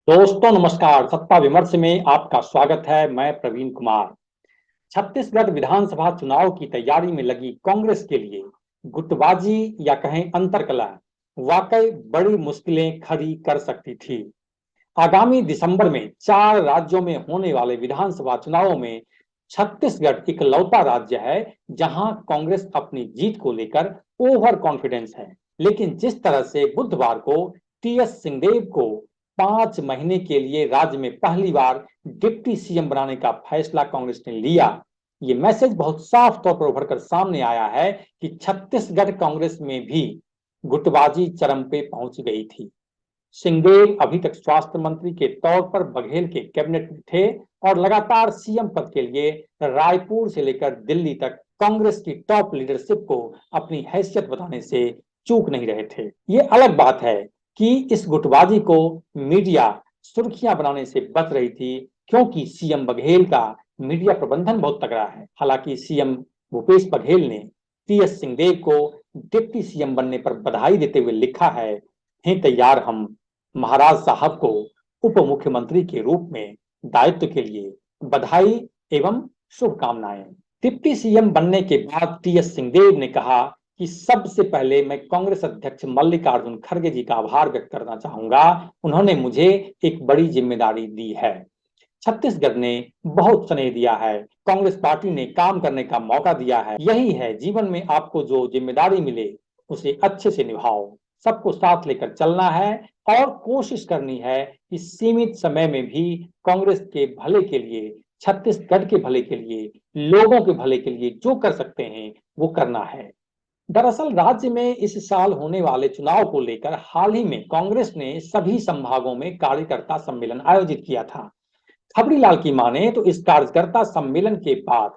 दोस्तों नमस्कार। सत्ता विमर्श में आपका स्वागत है। मैं प्रवीण कुमार। छत्तीसगढ़ विधानसभा चुनाव की तैयारी में लगी कांग्रेस के लिए गुटबाजी या कहें अंतर्कलह वाकई बड़ी मुश्किलें खड़ी कर सकती थी। आगामी दिसंबर में 4 राज्यों में होने वाले विधानसभा चुनावों में छत्तीसगढ़ इकलौता राज्य है जहां कांग्रेस अपनी जीत को लेकर ओवर कॉन्फिडेंस है। लेकिन जिस तरह से बुधवार को टीएस सिंहदेव को 5 महीने के लिए राज्य में पहली बार डिप्टी सीएम बनाने का फैसला कांग्रेस ने लिया, ये मैसेज बहुत साफ तौर पर उभर कर सामने आया है कि छत्तीसगढ़ कांग्रेस में भी गुटबाजी चरम पे पहुंच गई थी। सिंहदेव अभी तक स्वास्थ्य मंत्री के तौर पर बघेल के कैबिनेट में थे और लगातार सीएम पद के लिए रायपुर से लेकर दिल्ली तक कांग्रेस की टॉप लीडरशिप को अपनी हैसियत बताने से चूक नहीं रहे थे। ये अलग बात है कि इस गुटबाजी को मीडिया सुर्खियां बनाने से बच रही थी, क्योंकि सीएम बघेल का मीडिया प्रबंधन बहुत तगड़ा है। हालांकि सीएम भूपेश बघेल ने टीएस सिंहदेव को डिप्टी सीएम बनने पर बधाई देते हुए लिखा है, हैं तैयार हम महाराज साहब को उप मुख्यमंत्री के रूप में दायित्व के लिए बधाई एवं शुभकामनाएं। डिप्टी सीएम बनने के बाद टीएस सिंहदेव ने कहा कि सबसे पहले मैं कांग्रेस अध्यक्ष मल्लिकार्जुन खड़गे जी का आभार व्यक्त करना चाहूंगा। उन्होंने मुझे एक बड़ी जिम्मेदारी दी है। छत्तीसगढ़ ने बहुत स्नेह दिया है, कांग्रेस पार्टी ने काम करने का मौका दिया है। यही है, जीवन में आपको जो जिम्मेदारी मिले उसे अच्छे से निभाओ, सबको साथ लेकर चलना है और कोशिश करनी है कि सीमित समय में भी कांग्रेस के भले के लिए, छत्तीसगढ़ के भले के लिए, लोगों के भले के लिए जो कर सकते हैं वो करना है। दरअसल राज्य में इस साल होने वाले चुनाव को लेकर हाल ही में कांग्रेस ने सभी संभागों में कार्यकर्ता सम्मेलन आयोजित किया था। खबरीलाल की माने तो इस कार्यकर्ता सम्मेलन के बाद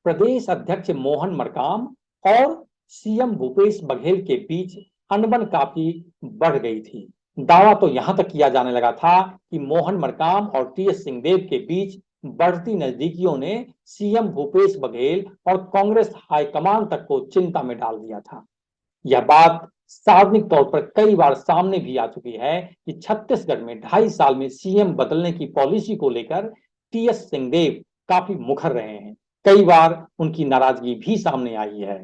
प्रदेश अध्यक्ष मोहन मरकाम और सीएम भूपेश बघेल के बीच अनबन काफी बढ़ गई थी। दावा तो यहां तक किया जाने लगा था कि मोहन मरकाम और टीएस सिंहदेव के बीच बढ़ती नजदीकियों ने सीएम भूपेश बघेल और कांग्रेस हाईकमान तक को चिंता में डाल दिया था। यह बात सार्वजनिक तौर पर कई बार सामने भी आ चुकी है कि छत्तीसगढ़ में 2.5 साल में सीएम बदलने की पॉलिसी को लेकर टीएस सिंहदेव काफी मुखर रहे हैं। कई बार उनकी नाराजगी भी सामने आई है।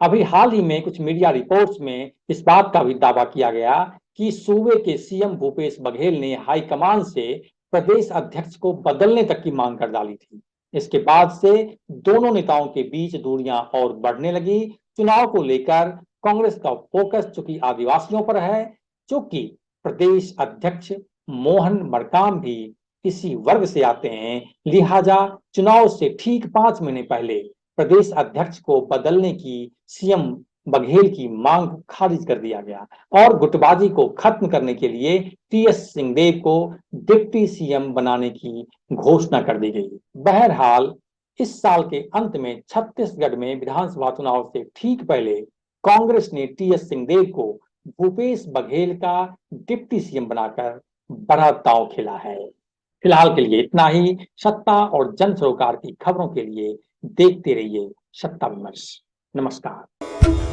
अभी हाल ही में कुछ मीडिया रिपोर्ट्स में इस बात का भी दावा किया गया कि सूबे के सीएम भूपेश बघेल ने हाईकमान से प्रदेश अध्यक्ष को बदलने तक की मांग कर डाली थी। इसके बाद से दोनों नेताओं के बीच दूरियां और बढ़ने लगी। चुनाव को लेकर कांग्रेस का फोकस चूंकि आदिवासियों पर है, चूंकि प्रदेश अध्यक्ष मोहन मरकाम भी इसी वर्ग से आते हैं, लिहाजा चुनाव से ठीक 5 महीने पहले प्रदेश अध्यक्ष को बदलने की सीएम बघेल की मांग खारिज कर दिया गया और गुटबाजी को खत्म करने के लिए टीएस सिंहदेव को डिप्टी सीएम बनाने की घोषणा कर दी गई। बहरहाल इस साल के अंत में छत्तीसगढ़ में विधानसभा चुनाव से ठीक पहले कांग्रेस ने टीएस सिंहदेव को भूपेश बघेल का डिप्टी सीएम बनाकर बड़ा दांव खेला है। फिलहाल के लिए इतना ही। सत्ता और जन सरोकार की खबरों के लिए देखते रहिए सत्ता विमर्श। नमस्कार।